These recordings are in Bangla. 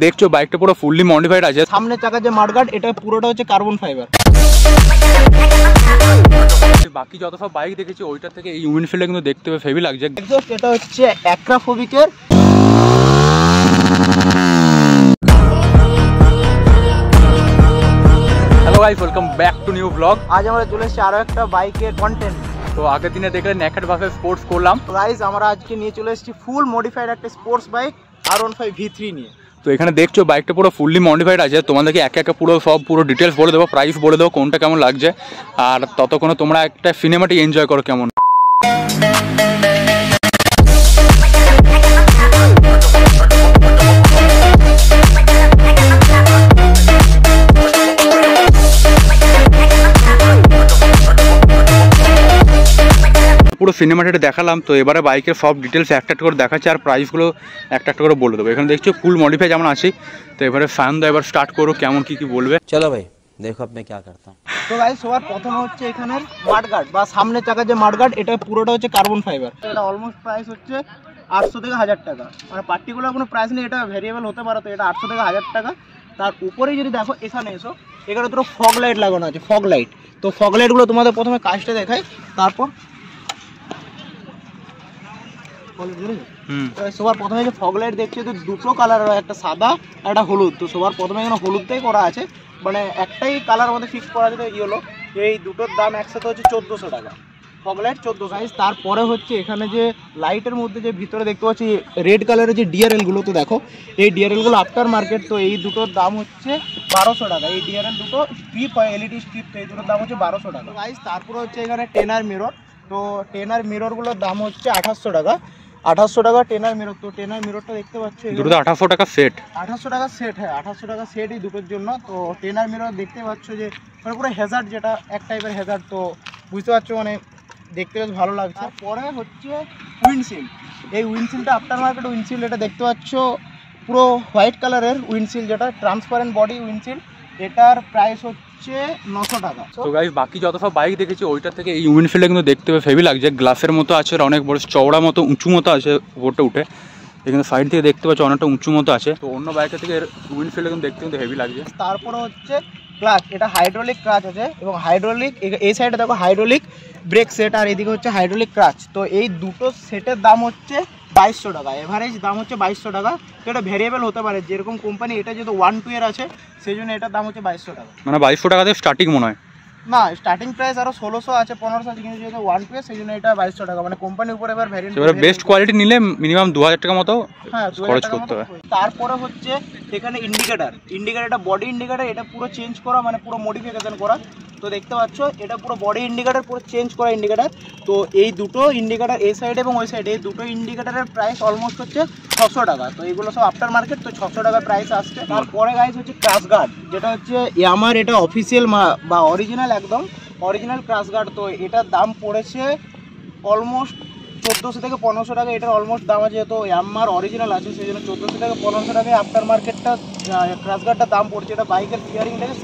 দেখছো বাইকটা পুরো ফুললি মডিফাইড আছে। সামনে চাকা যে মাডগার্ড এটা পুরোটা হচ্ছে কার্বন ফাইবার। বাকি যত সব বাইক দেখেছি ওইটার থেকে এই উইন্ডশিল্ডটা কিন্তু দেখতে হেভি লাগছে। এক্সস্ট এটা হচ্ছে অ্যাক্রাফোবিকের। Hello guys, welcome back to new blog. আজ আমরা চলে এসেছি আরো একটা বাইকের কন্টেন্ট। তো আগের দিনে দেখলে নেকেড ভার্সেস স্পোর্টস করলাম। তো গাইস আমরা আজকে নিয়ে চলে এসেছি ফুল মডিফাইড একটা স্পোর্টস বাইক R15 V3 নিয়ে। তো এখানে দেখছো বাইকটা পুরো ফুললি মডিফাইড আছে। তোমাদেরকে একে একে পুরো ডিটেলস বলে দেবো, প্রাইস বলে দেবো, কোনটা কেমন লাগছে, আর ততক্ষণে তোমরা একটা সিনেমাটিক এনজয় করো কেমন। পুরো সিনেমাটা দেখালাম। তো এবারে বাইকের সব ডিটেলস একটা একটা করে দেখাচ্ছে আর প্রাইসগুলো একটা একটা করে বলে দেবো। এখানে দেখছো ফুল মডিফাই যেমন আছে। তো এবারে ফ্যান দা এবার স্টার্ট করো, কেমন কি বলবে। চলো ভাই দেখো আপনি কি করতে। তো গাইস সবার প্রথমে হচ্ছে এখানের মাডগার্ড বা সামনে চাকা যে মাডগার্ড এটা পুরোটা হচ্ছে কার্বন ফাইবার। এটা অলমোস্ট প্রাইস হচ্ছে 800 থেকে 1000 টাকা, মানে পার্টিকুলার কোনো প্রাইস নেই, এটা ভেরিয়েবল হতে পারে। তো এটা 800 থেকে 1000 টাকা। তার উপরেই যদি দেখো এখানে এসো, এখানে দুটো ফগ লাইট লাগানো আছে, ফগ লাইট। তো ফগ লাইটগুলো তোমাদের প্রথমে কাজটা দেখাই, তারপর সবার প্রথমে যে ফগ লাইট দেখছো তো দুটো কালার, একটা সাদা আর একটা হলুদ। তো সবার প্রথমে এখানে হলুদটাই করা আছে, মানে একটাই কালার মধ্যে ফিক্স করা আছে ইয়েলো। এই দুটোর দাম একসাথে হচ্ছে 1400 টাকা, ফগ লাইট 1400। তারপরে হচ্ছে এখানে যে লাইটের মধ্যে যে ভিতরে দেখতে পাচ্ছি রেড কালারের যে ডিআরএলগুলো, তো দেখো এই ডিআরএলগুলো আফটার মার্কেট। তো এই দুটোর দাম হচ্ছে 1200 টাকা। এই ডিআরএল দুটো স্ট্রিপ হয়, এলইডি স্ট্রিপ, তো এই দুটোর দাম হচ্ছে 1200 টাকা গাইস। তারপরে হচ্ছে এখানে টেনার মিরর। তো টেনার মিররগুলোর দাম হচ্ছে 2800 টাকা। 2800 টাকা টেনার মিরর। তো টেনার মিররটা দেখতে পাচ্ছ, দুটো 2800 টাকা সেট। 2800 টাকা সেট, হ্যাঁ 2800 টাকা সেট এই দুটোর জন্য। তো টেনার মিরর দেখতে পাচ্ছ যে মানে পুরো হ্যাজার্ড, যেটা এক টাইপের হ্যাজার্ড। তো বুঝতে পারছো, মানে দেখতে বেশ ভালো লাগছে। পরে হচ্ছে উইন্ডশিল্ড। এই উইন্ডশিল্ডটা আফটার মার্কেট উইন্ডশিল্ড, এটা দেখতে পাচ্ছ পুরো হোয়াইট কালারের উইন্ডশিল্ড, যেটা ট্রান্সপারেন্ট বডি উইন্ডশিল্ড। এটার প্রাইস হচ্ছে 900 টাকা। তো গাইস বাকি যত সব বাইক দেখেছি ওইটার থেকে এই উইন্ডশিল্ডটা কিন্তু দেখতে হেভি লাগছে। গ্লাসের মতো আছে আর অনেক বড় চওড়া মতো উঁচু মতো আছে উপরটা উঠে। এখানে সাইড থেকে দেখতে পাচ্ছ অনেকটা উঁচু মতো আছে। তো অন্য বাইকের থেকে উইন্ডশিল্ডটা কিন্তু দেখতে কিন্তু হেভি লাগছে। তারপরে হচ্ছে ক্লাচ, এটা হাইড্রোলিক ক্লাচ আছে এবং হাইড্রোলিক, এই সাইডে দেখো হাইড্রোলিক ব্রেক সেট আর এদিকে হচ্ছে হাইড্রোলিক ক্লাচ। তো এই দুটো সেটের দাম হচ্ছে 2200 টাকা, এভারেজ দাম হচ্ছে 2200 টাকা। তো এটা ভেরিয়েবল হতে পারে, যেরকম কোম্পানি, এটা যেহেতু 1-2 এর আছে সেই জন্য এটার দাম হচ্ছে 2200 টাকা। মানে 2200 টাকা থেকে স্টার্টিং মনে হয় না, স্টার্টিং প্রাইস আরো 1600 আছে, 1500 আছে, কিন্তু যেহেতু 1-2 এর সেই জন্য এটা 2200 টাকা। মানে কোম্পানির উপরে এবার ভ্যারিয়েন্ট, এবার বেস্ট কোয়ালিটি নিলে মিনিমাম 2000 টাকা মতো খরচ করতে হবে। তারপরে হচ্ছে এখানে ইন্ডিকেটরটা বডি ইন্ডিকেটর, এটা পুরো চেঞ্জ করা, মানে পুরো মডিফিকেশন করা। তো দেখতে পাচ্ছ এটা পুরো বডি ইন্ডিকেটর, পুরো চেঞ্জ করা ইন্ডিকেটর। তো এই দুটো ইন্ডিকেটর, এই সাইড এবং ওই সাইড, এই দুটো ইন্ডিকেটরের প্রাইস অলমোস্ট হচ্ছে 600 টাকা। তো এগুলো সব আফটার মার্কেট, তো 600 টাকা প্রাইস আসছে। তারপরে গাইস হচ্ছে ক্রাশ গার্ড, যেটা হচ্ছে ইয়ামার, এটা অফিসিয়াল বা অরিজিনাল, একদম অরিজিনাল ক্রাশ গার্ড। তো এটার দাম পড়েছে অলমোস্ট 1400 থেকে 1500 টাকা। এটার অলমোস্ট দাম আছে, যেহেতু ইয়ামার অরিজিনাল আছে সেই জন্য 1400 থেকে 1500 টাকায় আফটার মার্কেটটা ক্রাশ গার্ডটার দাম পড়ছে। এটা বাইকের স্টিয়ারিংটাকে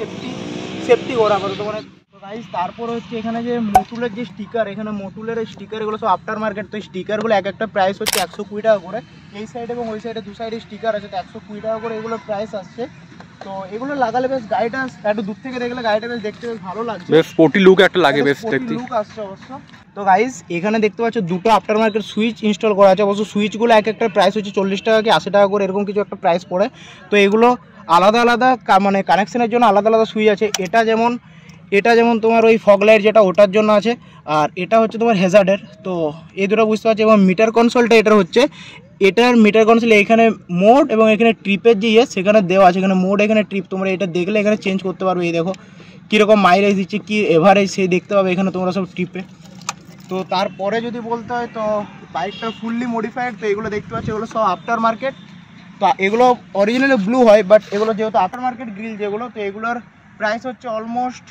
সেফটি করা করে। তো মানে গাইস তারপর হচ্ছে এখানে যে মোটুলের যে স্টিকার, এখানে মোটুলের স্টিকার, এগুলো সব আফটার মার্কেট। তো স্টিকারগুলো এক একটা প্রাইস হচ্ছে 120 টাকা করে। এই সাইড এবং ওই সাইডে দু সাইডে স্টিকার আছে, তো 120 টাকা করে এগুলো প্রাইস আসছে। তো এগুলো লাগালে বেশ গাড়িটা একটু দূর থেকে দেখলে গাড়িটা বেশ দেখতে বেশ ভালো লাগছে, বেশ স্পোর্টি লুক একটা লাগে, বেশ দেখতে লুক আসছে অবশ্য। তো গাইস এখানে দেখতে পাচ্ছ দুটো আফটার মার্কেট সুইচ ইনস্টল করা আছে। অবশ্য সুইচগুলো এক একটা প্রাইস হচ্ছে 40 টাকা কি 80 টাকা করে, এরকম কিছু একটা প্রাইস পড়ে। তো এগুলো আলাদা আলাদা, মানে কানেকশনের জন্য আলাদা আলাদা সুইচ আছে। এটা যেমন তোমার ওই ফগ লাইট যেটা, ওটার জন্য আছে, আর এটা হচ্ছে তোমার হ্যাজার্ডের। তো এই দুটো বুঝতে পারছি। এবং মিটার কনসোলটা এটার হচ্ছে, এটার মিটার কনসোল এখানে মোড এবং এখানে ট্রিপের যে সেখানে দেওয়া আছে, এখানে মোড এখানে ট্রিপ। তোমরা এটা দেখলে এখানে চেঞ্জ করতে পারবে। এই দেখো কীরকম মাইলেজ দিচ্ছে, কি এভারেজ, সেই দেখতে পাবে এখানে তোমরা সব ট্রিপে। তো তারপরে যদি বলতে হয় তো বাইকটা ফুললি মডিফাইড। তো এগুলো দেখতে পাচ্ছি এগুলো সব আফটার মার্কেট। তো এগুলো অরিজিনালি ব্লু হয়, বাট এগুলো যেহেতু আফটার মার্কেট গ্রিল যেগুলো, তো এগুলোর প্রাইস হচ্ছে অলমোস্ট,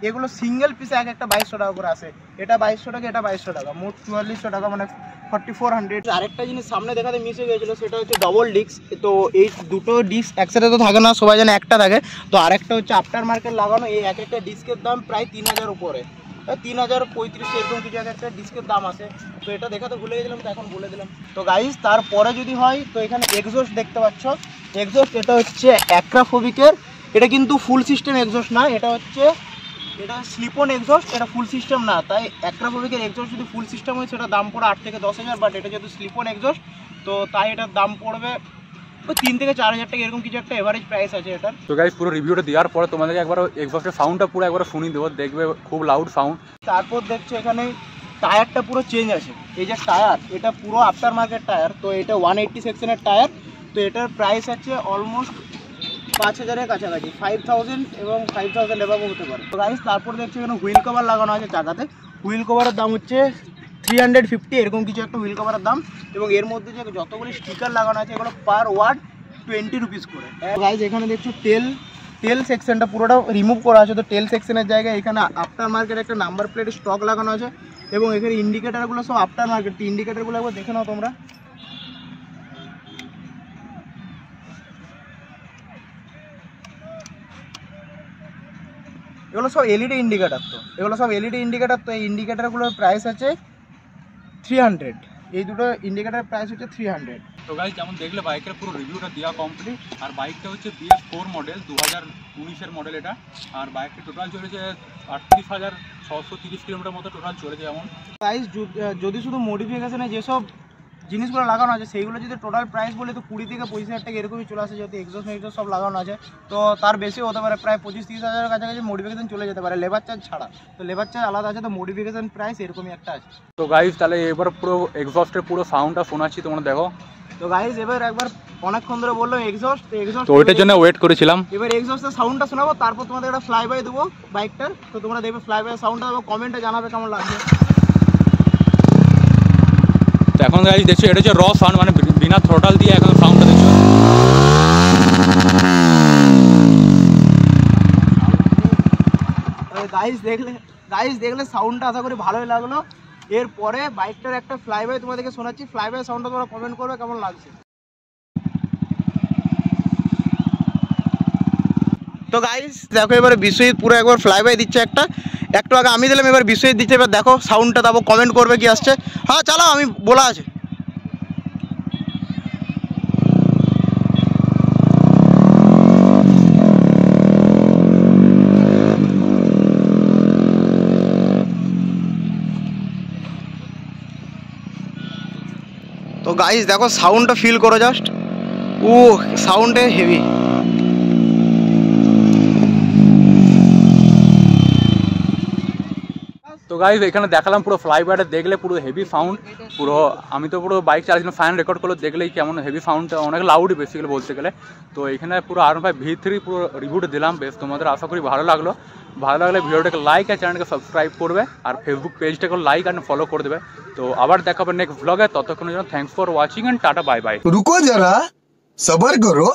এগুলো সিঙ্গেল পিসে এক একটা 2200 টাকা করে আসে। এটা 2200 টাকা, এটা 2200 টাকা, মোট 4400 টাকা, মানে 4400। আরেকটা জিনিস সামনে দেখাতে মিস হয়ে গেছিলো, সেটা হচ্ছে ডবল ডিস্ক। তো এই দুটো ডিস্ক একসাথে তো থাকে না, সবাই জানে একটা থাকে। তো আরেকটা হচ্ছে আফটার মার্কেট লাগানো। এই এক একটা ডিস্কের দাম প্রায় 3000 উপরে। 3035 এরকম কিছু একটা ডিস্কের দাম আছে। তো এটা দেখাতে ভুলে গেছিলাম, তো এখন বলে দিলাম। তো গাইস তারপরে যদি হয় তো এখানে এক্সস্ট দেখতে পাচ্ছ, এক্সস্ট এটা হচ্ছে অ্যাক্রাফোবিকের, এটা কিন্তু ফুল সিস্টেম এক্সস্ট না, এটা স্লিপ অন এক্সস্ট, এটা ফুল সিস্টেম না। তাই অ্যাক্রাফোবিকের এক্সস্ট যদি ফুল সিস্টেম হয় সেটা দাম পড়ে 8 থেকে 10,000, বাট এটা যেহেতু স্লিপ অন এক্সস্ট তো তাই এটার দাম পড়বে 3 থেকে 4,000 টাকা, এরকম কিছু একটা এভারেজ প্রাইস আছে এটার। তো গাইস পুরো রিভিউটা দেওয়ার পরে তোমাদেরকে একবার এক্সস্টের সাউন্ডটা পুরো একবার শুনিয়ে দেবো, দেখবে খুব লাউড সাউন্ড। তারপর দেখছো এখানে টায়ারটা পুরো চেঞ্জ আছে, এই যে টায়ার এটা পুরো আফটার মার্কেট টায়ার। তো এটা 180 সেকশনের টায়ার। তো এটার প্রাইস আছে অলমোস্ট 5,000-এর কাছাকাছি, 5,000 এবং 5,000 এভাবে হতে পারে। তো গাইস তারপর দেখছো এখানে হুইল কভার লাগানো আছে চাকাতে, হুইল কভারের দাম হচ্ছে 350 এরকম কিছু একটা হুইল কভারের দাম। এবং এর মধ্যে যে যতগুলি স্টিকার লাগানো আছে এগুলো পার ওয়ার্ড 20 রুপিস করে। গাইস এখানে দেখছো টেল সেকশনটা পুরোটা রিমুভ করা আছে। তো টেল সেকশনের জায়গায় এখানে আফটার মার্কেট একটা নাম্বার প্লেট স্টক লাগানো আছে এবং এখানে ইন্ডিকেটারগুলো সব আফটার মার্কেট। ইন্ডিকেটারগুলো একবার দেখে নাও তোমরা। এগুলো সব এলইডি ইন্ডিকেটার। তো এই ইন্ডিকেটারগুলোর প্রাইস আছে 300। এই দুটো ইন্ডিকেটার প্রাইস হচ্ছে 300। তো গাইস যেমন দেখলে বাইকের পুরো রিভিউটা দেওয়া কমপ্লিট। আর বাইকটা হচ্ছে BS4 মডেল, 2019-এর মডেল এটা। আর বাইকটা টোটাল চলেছে 38,630 কিলোমিটার মতো টোটাল চলেছে। যেমন প্রাইস যদি শুধু মডিফিকেশনে যেসব জিনিসগুলো লাগানো আছে সেইগুলো যদি টোটাল প্রাইস বলে তো 20 থেকে 25,000 টাকা এরকমই চলে আসে, যেহেতু এক্সস্ট সব লাগানো আছে। তো তার বেশিও হতে পারে, প্রায় 25-30 হাজারের কাছাকাছি মডিফিকেশন চলে যেতে পারে, লেবার চার্জ ছাড়া। তো লেবার চার্জ আলাদা আছে, তো মডিফিকেশন প্রাইস এরকমই একটা আছে। তো গাইস তাহলে এবার পুরো এক্সস্টের পুরো সাউন্ডটা শোনাচ্ছি, তোমরা দেখো। তো গাইস এবার একবার অনেকক্ষণ ধরে বললাম এক্সস্ট, তো ওইটার জন্য ওয়েট করেছিলাম। এবার এক্সস্টের সাউন্ডটা শোনাবো, তারপর তোমাদের একটা ফ্লাই বাই দেবো বাইকটার। তো তোমরা দেখবে ফ্লাই বাই সাউন্ডটা দেবো, কমেন্টে জানাবে কেমন লাগছে। তো এখন গাইস দেখছো এটা হচ্ছে র সাউন্ড, মানে বিনা থ্রোটল দিয়ে এখন সাউন্ডটা দেখছো। গাইস দেখলে সাউন্ডটা আশা করি ভালোই লাগলো। এরপরে বাইকটার একটা ফ্লাই বাই তোমাদেরকে শোনাচ্ছি, ফ্লাই বাই সাউন্ডটা তোমরা কমেন্ট করবে কেমন লাগছে। তো গাইস দেখো এবারে বিশ্বজিৎ পুরো একবার ফ্লাই বাই দিচ্ছে একটু আগে আমি দিলাম, এবার বিশ্বজিৎ দিচ্ছে। এবার দেখো সাউন্ডটা দেবো, কমেন্ট করবে কি আসছে। হ্যাঁ চালাও, আমি বলা আছে। তো গাইস দেখো সাউন্ডটা ফিল করো জাস্ট, সাউন্ডে হেভি। তো গাইস এখানে দেখালাম পুরো ফ্লাই বাইটা, দেখলে পুরো হেভি সাউন্ড। পুরো আমি তো পুরো বাইক চালাচ্ছিলাম, ফাইন রেকর্ড করলো, দেখলেই কেমন হেভি সাউন্ডটা, অনেক লাউডই বেসিক্যালি বলতে গেলে। তো এখানে পুরো R15 V3 পুরো রিভিউটা দিলাম, বেশ তোমাদের আশা করি ভালো লাগলো। ভালো লাগলে ভিডিওটাকে লাইক আর চ্যানেলকে সাবস্ক্রাইব করবে, আর ফেসবুক পেজটাকে লাইক আর ফলো করে দেবে। তো আবার দেখাবে নেক্সট ব্লগে, ততক্ষণের জন্য thanks for watching and tata bye bye. रुको जरा सबर करो।